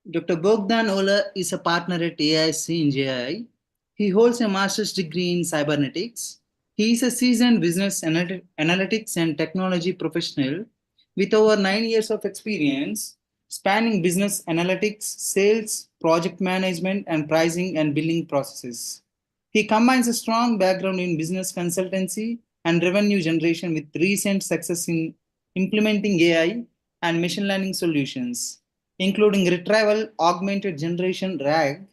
Dr. Bogdan Olar is a partner at AISYNG. He holds a master's degree in cybernetics. He is a seasoned business analytics and technology professional with over 9 years of experience spanning business analytics, sales, project management, and pricing and billing processes. He combines a strong background in business consultancy and revenue generation with recent success in implementing AI and machine learning solutions, including retrieval augmented generation RAG,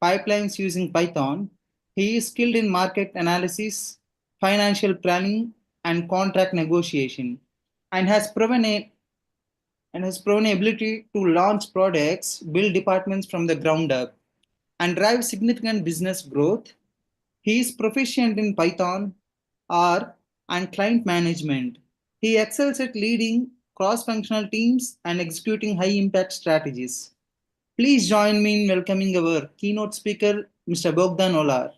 pipelines using Python. He is skilled in market analysis, financial planning, and contract negotiation, and has proven ability to launch products, build departments from the ground up, and drive significant business growth. He is proficient in Python, R, and client management. He excels at leading cross functional teams and executing high impact strategies. Please join me in welcoming our keynote speaker, Mr. Bogdan Olar.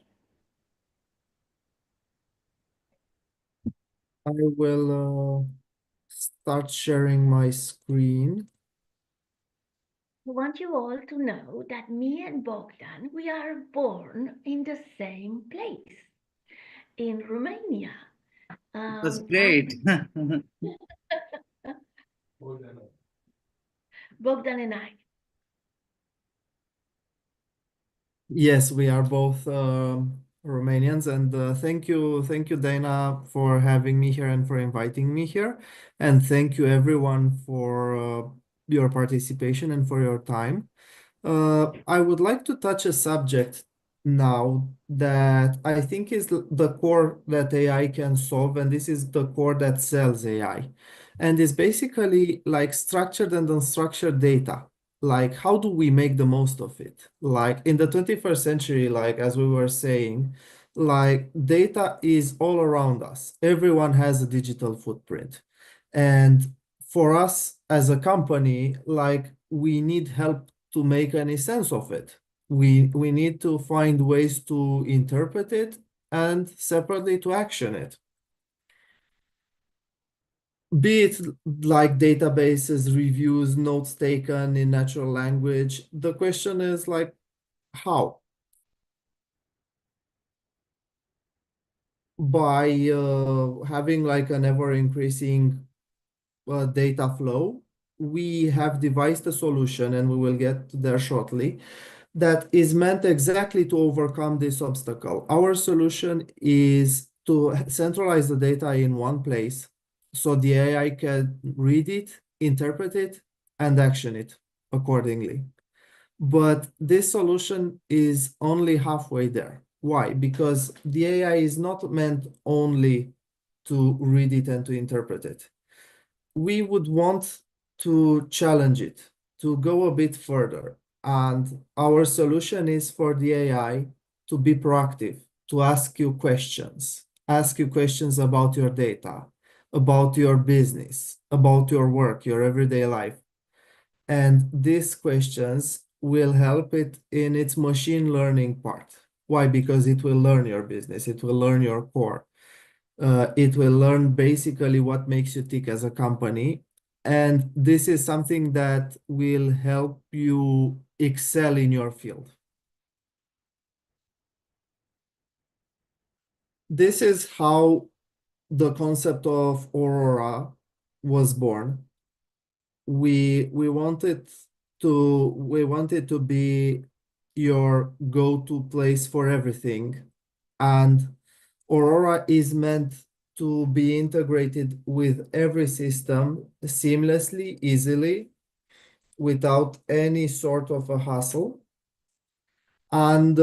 I will start sharing my screen. I want you all to know that me and Bogdan, we are born in the same place, in Romania. That's great. Bogdan and I. Yes, we are both Romanians, and thank you, Dana, for having me here and for inviting me here, and thank you everyone for your participation and for your time. I would like to touch a subject now that I think is the core that AI can solve, and this is the core that sells AI, and is basically like structured and unstructured data. Like, how do we make the most of it? Like in the 21st century, like as we were saying, like data is all around us. Everyone has a digital footprint. And for us as a company, like we need help to make any sense of it. We need to find ways to interpret it and separately to action it. Be it like databases, reviews, notes taken in natural language. The question is like, how? By having like an ever increasing data flow, we have devised a solution, and we will get there shortly, that is meant exactly to overcome this obstacle. Our solution is to centralize the data in one place so the AI can read it, interpret it, and action it accordingly. But this solution is only halfway there. Why? Because the AI is not meant only to read it and to interpret it. We would want to challenge it, to go a bit further. And our solution is for the AI to be proactive, to ask you questions about your data, about your business, about your work, your everyday life. And these questions will help it in its machine learning part. Why? Because it will learn your business, it will learn your core. It will learn basically what makes you tick as a company. And this is something that will help you excel in your field. This is how the concept of Aurora was born. We wanted to be your go-to place for everything. And Aurora is meant to be integrated with every system seamlessly, easily, without any sort of a hassle. And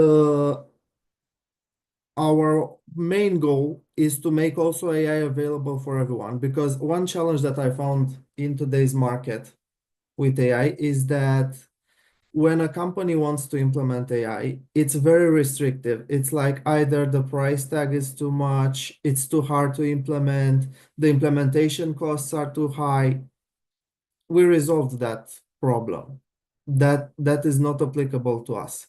our main goal is to make also AI available for everyone, because one challenge that I found in today's market with AI is that when a company wants to implement AI, it's very restrictive. It's like either the price tag is too much, it's too hard to implement, the implementation costs are too high. We resolved that problem. That is not applicable to us.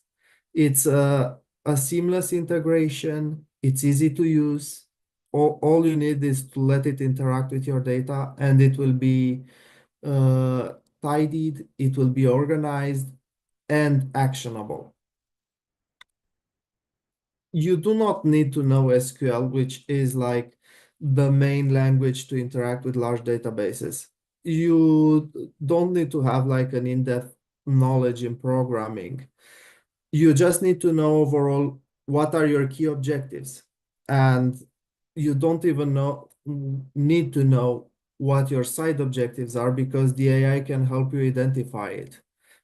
It's a seamless integration. It's easy to use. All you need is to let it interact with your data, and it will be tidied, it will be organized, and actionable. You do not need to know SQL, which is like the main language to interact with large databases. You don't need to have like an in-depth knowledge in programming. You just need to know overall what are your key objectives. And you don't even need to know what your side objectives are, because the AI can help you identify it.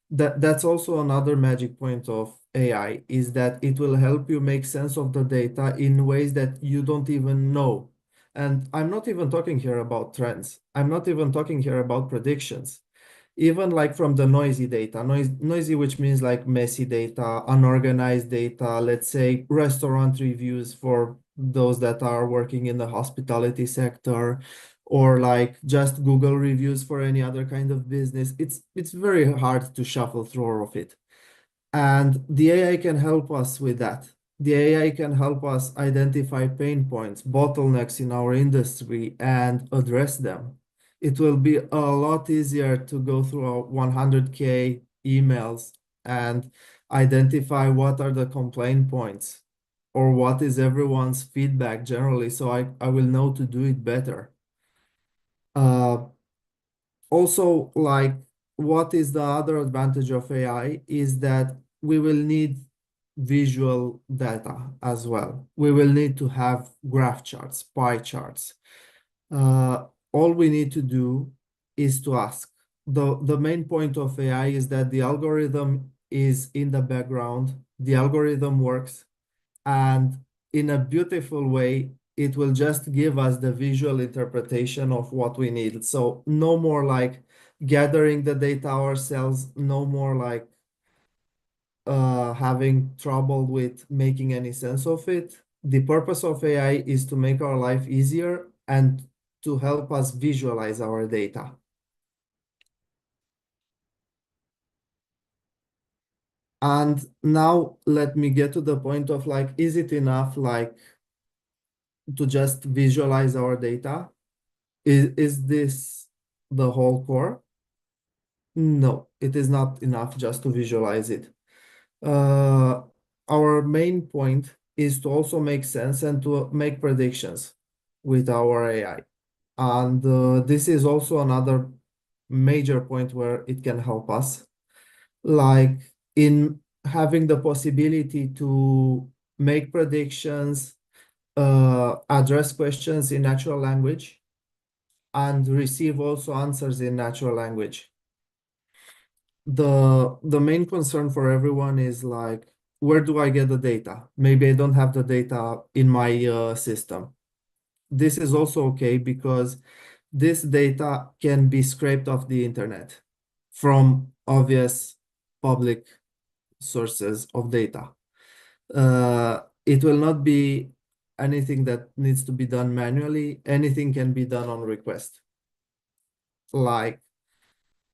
That's also another magic point of AI, is that it will help you make sense of the data in ways that you don't even know. And I'm not even talking here about trends. I'm not even talking here about predictions. Even like from the noisy data, noisy, which means like messy data, unorganized data, let's say restaurant reviews for those that are working in the hospitality sector, or like just Google reviews for any other kind of business. It's very hard to shuffle through all of it. And the AI can help us with that. The AI can help us identify pain points, bottlenecks in our industry, and address them. It will be a lot easier to go through our 100K emails and identify what are the complaint points or what is everyone's feedback generally, so I will know to do it better. Also, like, what is the other advantage of AI is that we will need visual data as well. We will need to have graph charts, pie charts. All we need to do is to ask. The main point of AI is that the algorithm is in the background, the algorithm works, and in a beautiful way, it will just give us the visual interpretation of what we need. So no more like gathering the data ourselves, no more like having trouble with making any sense of it. The purpose of AI is to make our life easier and to help us visualize our data. And now let me get to the point of like, is it enough like to just visualize our data? Is this the whole core? No, it is not enough just to visualize it. Our main point is to also make sense and to make predictions with our AI. And this is also another major point where it can help us, like in having the possibility to make predictions, address questions in natural language, and receive also answers in natural language. The main concern for everyone is like, where do I get the data? Maybe I don't have the data in my system. This is also okay, because this data can be scraped off the internet from obvious public sources of data. It will not be anything that needs to be done manually. Anything can be done on request. Like,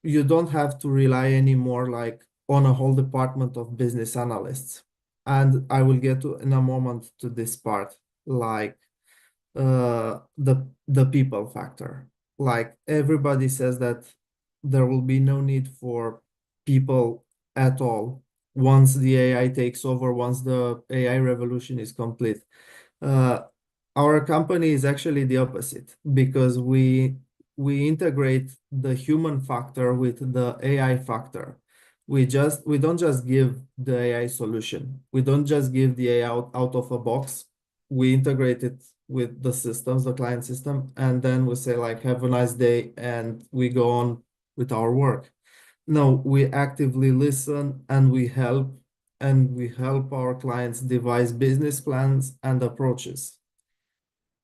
you don't have to rely anymore like on a whole department of business analysts. And I will get to in a moment to this part, like the people factor. Like, everybody says that there will be no need for people at all once the AI takes over, once the AI revolution is complete. Uh, our company is actually the opposite, because we integrate the human factor with the AI factor. We don't just give the AI solution. We don't just give the AI out of a box. We integrate it with the systems, the client system, and then we say like, have a nice day, and we go on with our work. No, we actively listen and we help our clients devise business plans and approaches.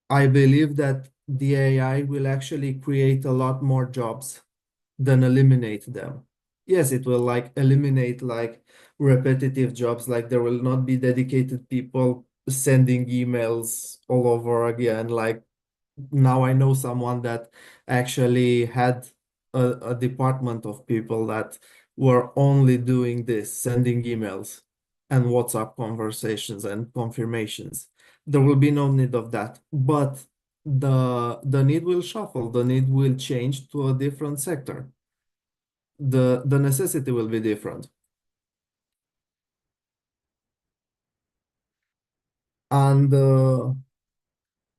I believe that the AI will actually create a lot more jobs than eliminate them. Yes, it will like eliminate like repetitive jobs, like there will not be dedicated people sending emails all over again. Like, now I know someone that actually had a department of people that were only doing this, sending emails and WhatsApp conversations and confirmations. There will be no need of that, but the need will shuffle, the need will change to a different sector. The necessity will be different. And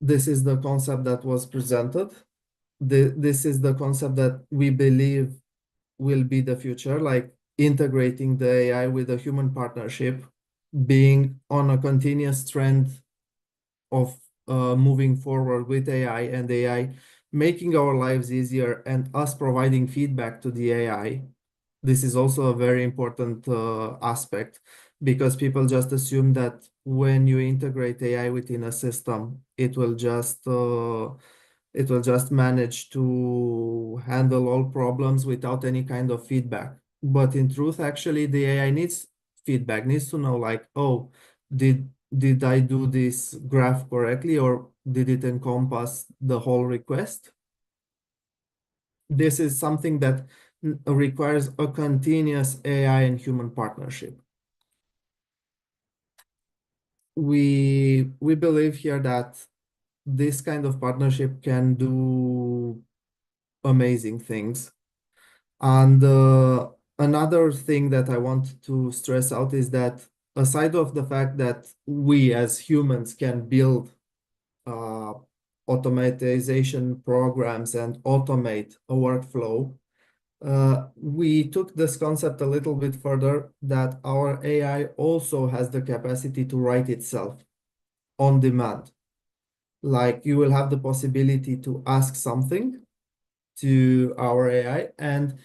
this is the concept that was presented. This is the concept that we believe will be the future, like integrating the AI with a human partnership, being on a continuous trend of moving forward with AI, and AI making our lives easier and us providing feedback to the AI. This is also a very important aspect, because people just assume that when you integrate AI within a system, it will just manage to handle all problems without any kind of feedback. But in truth, actually, the AI needs feedback, needs to know like, oh, did I do this graph correctly, or did it encompass the whole request? This is something that requires a continuous AI and human partnership. We believe here that this kind of partnership can do amazing things. And another thing that I want to stress out is that, aside of the fact that we as humans can build uh, automatization programs and automate a workflow, we took this concept a little bit further, that our AI also has the capacity to write itself on demand. Like, you will have the possibility to ask something to our AI, and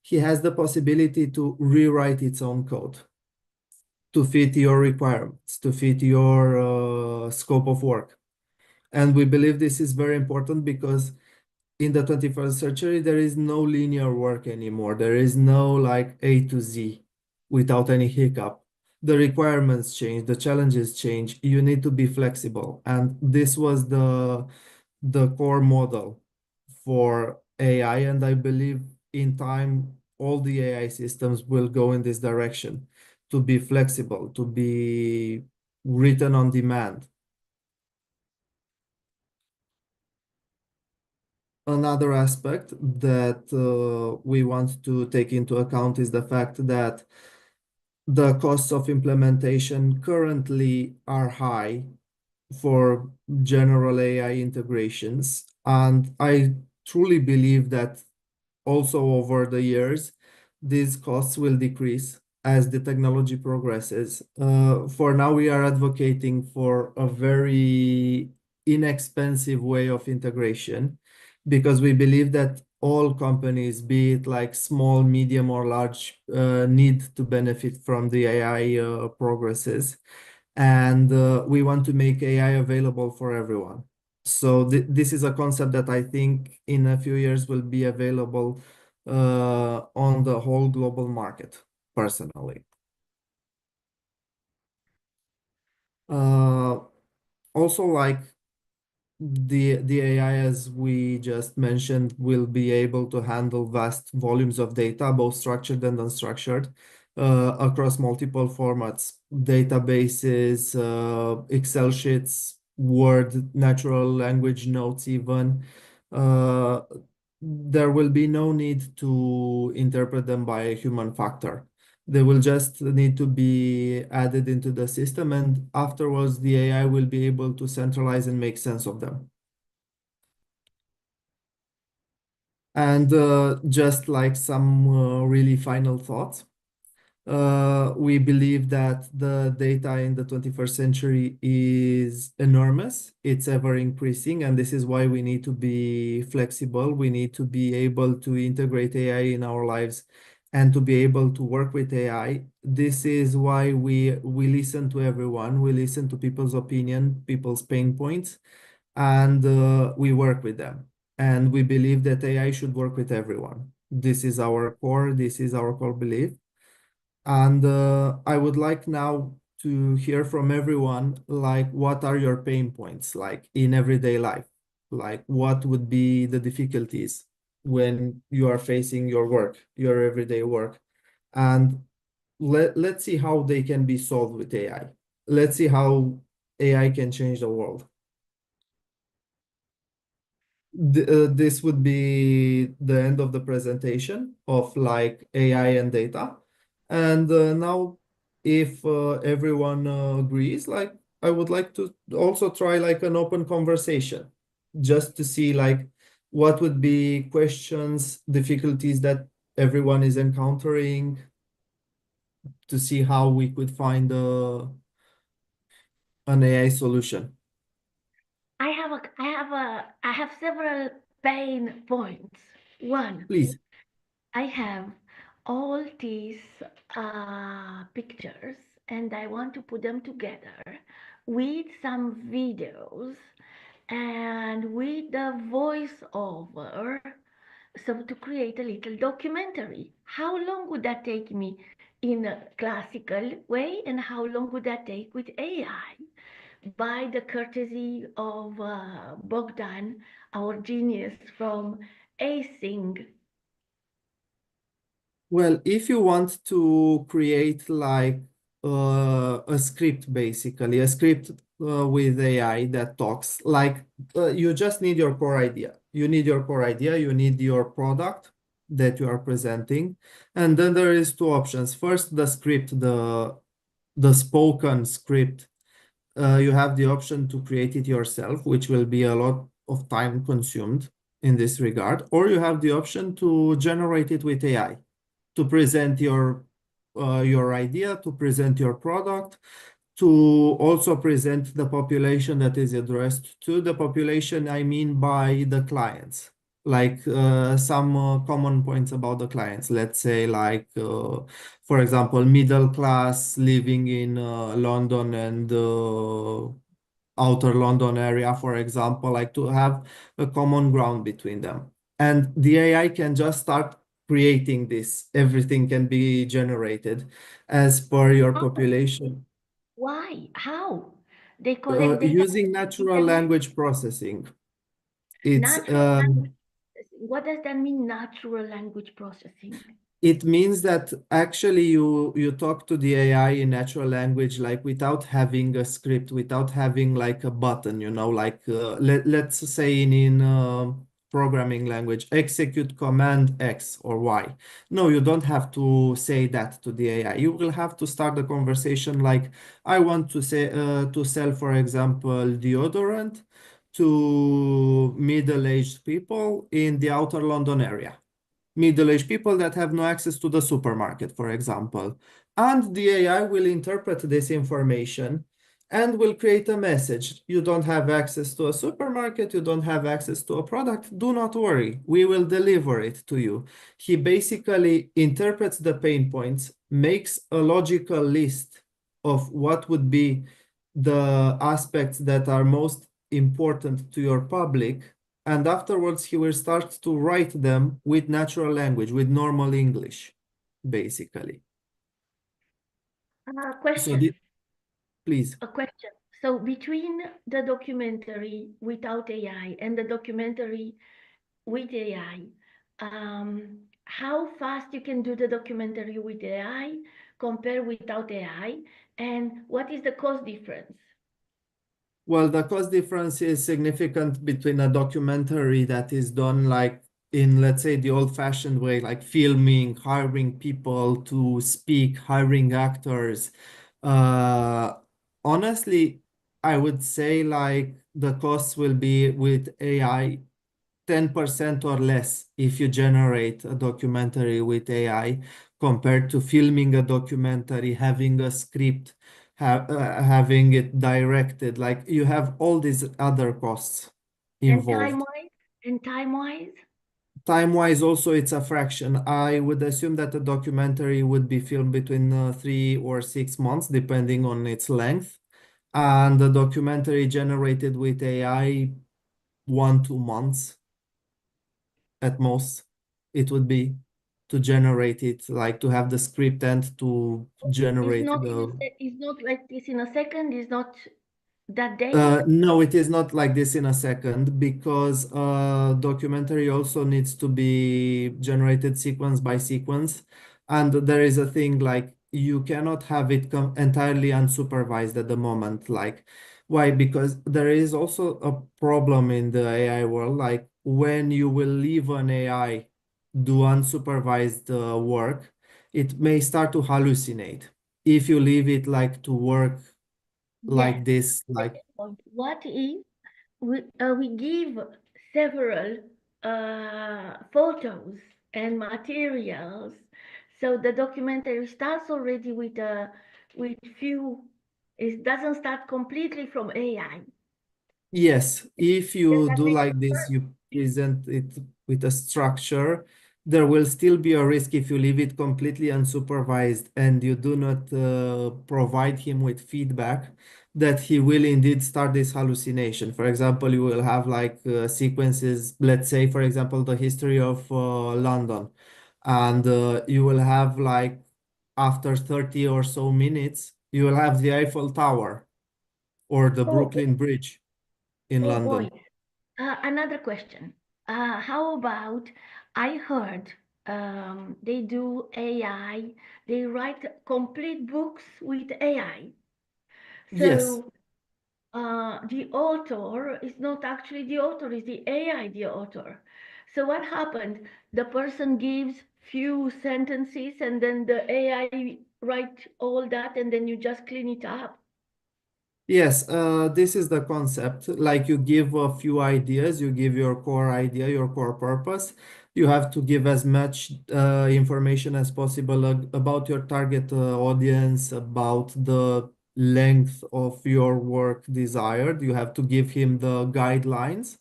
he has the possibility to rewrite its own code to fit your requirements, to fit your scope of work. And we believe this is very important, because in the 21st century, there is no linear work anymore. There is no like A to Z without any hiccup. The requirements change, the challenges change. You need to be flexible. And this was the core model for AI. And I believe in time, all the AI systems will go in this direction, to be flexible, to be written on demand. Another aspect that we want to take into account is the fact that the costs of implementation currently are high for general AI integrations. And I truly believe that also over the years, these costs will decrease as the technology progresses. For now, we are advocating for a very inexpensive way of integration, because we believe that all companies, be it like small, medium, or large, need to benefit from the AI progresses. And we want to make AI available for everyone. So this is a concept that I think in a few years will be available on the whole global market, personally. Also, like, the AI, as we just mentioned, will be able to handle vast volumes of data, both structured and unstructured, across multiple formats, databases, Excel sheets, Word, natural language notes even. Uh, there will be no need to interpret them by a human factor. They will just need to be added into the system, and afterwards the AI will be able to centralize and make sense of them. And just like some really final thoughts, we believe that the data in the 21st century is enormous. It's ever increasing, and this is why we need to be flexible. We need to be able to integrate AI in our lives and to be able to work with AI. This is why we listen to everyone. We listen to people's opinion, people's pain points, and we work with them. And we believe that AI should work with everyone. This is our core belief. And I would like now to hear from everyone, like, what are your pain points, like, in everyday life? Like, what would be the difficulties when you are facing your work, your everyday work? And let's see how they can be solved with AI. Let's see how AI can change the world. This would be the end of the presentation of like AI and data. And now, if everyone agrees, like, I would like to also try like an open conversation, just to see like what would be questions, difficulties that everyone is encountering, to see how we could find an AI solution. I have several pain points. One, Please. I have all these pictures and I want to put them together with some videos and with the voiceover, so to create a little documentary. How long would that take me in a classical way, and how long would that take with AI? By the courtesy of Bogdan, our genius from AISYNG. Well, if you want to create like a script, basically, a script with AI that talks, like you just need your core idea. You need your core idea, you need your product that you are presenting. And then there is two options. First, the script, the spoken script. You have the option to create it yourself, which will be a lot of time consumed in this regard, or you have the option to generate it with AI to present your idea, to present your product, to also present the population that is addressed to. The population, I mean by the clients, like some common points about the clients. Let's say like, for example, middle class living in London and outer London area, for example, like to have a common ground between them. And the AI can just start creating this. Everything can be generated as per your population Why? How? They collect data using from the natural internet. language processing. It's Natural language processing. What does that mean, natural language processing? It means that actually you talk to the AI in natural language, like without having a script, without having like a button, like let's say in programming language, execute command X or Y. No, you don't have to say that to the AI. You will have to start the conversation like, I want to say to sell, for example, deodorant to middle-aged people in the outer London area, middle-aged people that have no access to the supermarket, for example. And the AI will interpret this information and will create a message. You don't have access to a supermarket, you don't have access to a product, do not worry, we will deliver it to you. He basically interprets the pain points, makes a logical list of what would be the aspects that are most important to your public, and afterwards he will start to write them with natural language, with normal English, basically. So Question. please. A question. So between the documentary without AI and the documentary with AI, how fast you can do the documentary with AI compared without AI, and what is the cost difference? Well, the cost difference is significant between a documentary that is done like in, let's say, the old-fashioned way, like filming, hiring people to speak, hiring actors. Uh, Honestly, I would say like the costs will be with AI 10% or less if you generate a documentary with AI compared to filming a documentary, having a script, having it directed. Like you have all these other costs And involved. time-wise? And time-wise? Time-wise, also it's a fraction. I would assume that a documentary would be filmed between 3 or 6 months, depending on its length. And the documentary generated with AI, 1, 2 months at most it would be to generate it, like to have the script and to It's generate not in a the it's not like this in a second, it's not that day. no, it is not like this in a second, because documentary also needs to be generated sequence by sequence, and there is a thing like you cannot have it come entirely unsupervised at the moment. Like, why? Because there is also a problem in the AI world. Like when you will leave an AI do unsupervised work, it may start to hallucinate. If you leave it like to work Yes. like this, like Second point. What if we give several photos and materials, so the documentary starts already with few. It doesn't start completely from AI. yes, if Does you that do make like this, you present it with a structure, there will still be a risk if you leave it completely unsupervised and you do not provide him with feedback that he will indeed start this hallucination. For example, you will have like sequences, let's say, for example, the history of London, and you will have like after 30 or so minutes, you will have the Eiffel Tower or the Oh, Brooklyn Bridge in oh boy. London. Another question. How about I heard they do AI, they write complete books with AI. Yes, So the author is not actually the author, is the AI the author. So what happened? The person gives few sentences and then the AI write all that and then you just clean it up. yes, this is the concept. Like you give a few ideas, you give your core idea, your core purpose. You have to give as much information as possible about your target audience, about the length of your work desired. You have to give him the guidelines.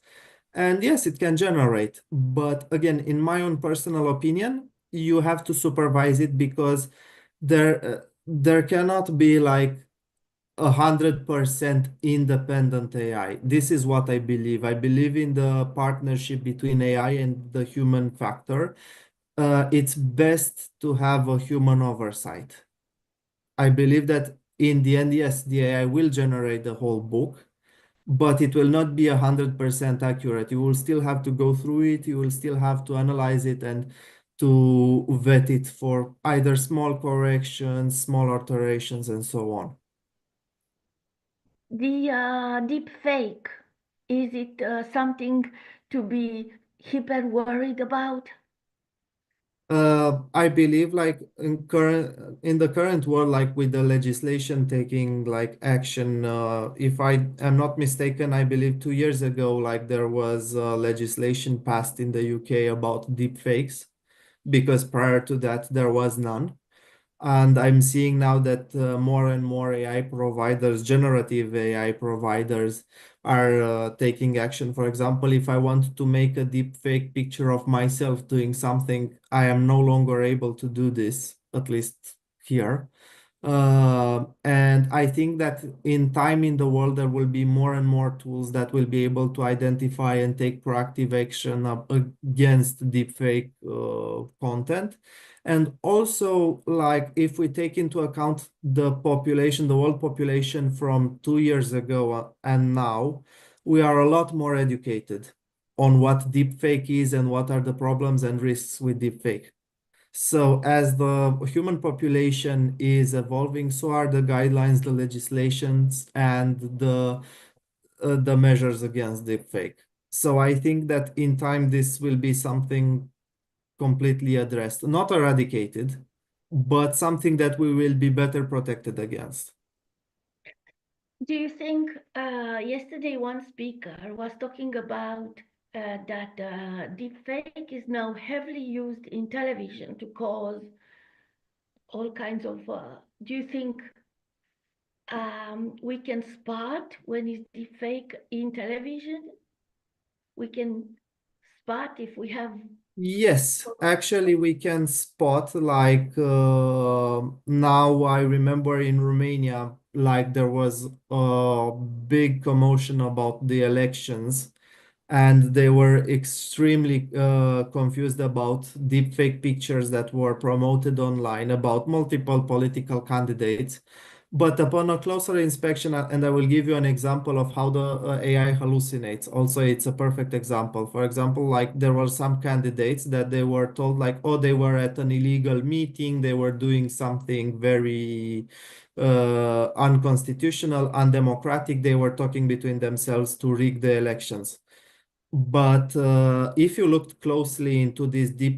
And yes, it can generate. But again, in my own personal opinion, you have to supervise it because there cannot be like 100% independent AI. This is what I believe. I believe in the partnership between AI and the human factor. It's best to have a human oversight. I believe that in the end, yes, the AI will generate the whole book, but it will not be 100% accurate. You will still have to go through it. You will still have to analyze it and to vet it for either small corrections, small alterations, and so on. The deep fake, is it something to be hyper worried about? I believe like in the current world, like with the legislation taking like action, if I am not mistaken, I believe 2 years ago, like there was legislation passed in the UK about deepfakes, because prior to that there was none. And I'm seeing now that more and more AI providers, generative AI providers, are taking action. For example, if I want to make a deep fake picture of myself doing something, I am no longer able to do this, at least here. And I think that in time in the world, there will be more and more tools that will be able to identify and take proactive action against deepfake content. And also, like if we take into account the population, the world population from 2 years ago and now, we are a lot more educated on what deepfake is and what are the problems and risks with deepfake. So as the human population is evolving, so are the guidelines, the legislations, and the measures against deepfake. So I think that in time this will be something completely addressed, not eradicated, but something that we will be better protected against. Do you think yesterday one speaker was talking about that deepfake is now heavily used in television to cause all kinds of. Do you think we can spot when it's deepfake in television? We can spot if we have. Yes, actually, we can spot like now I remember in Romania, like there was a big commotion about the elections, and they were extremely confused about deepfake pictures that were promoted online about multiple political candidates. But upon a closer inspection, and I will give you an example of how the AI hallucinates. Also, it's a perfect example. For example, like there were some candidates that they were told like, oh, they were at an illegal meeting, they were doing something very unconstitutional, undemocratic. They were talking between themselves to rig the elections. But if you looked closely into these deep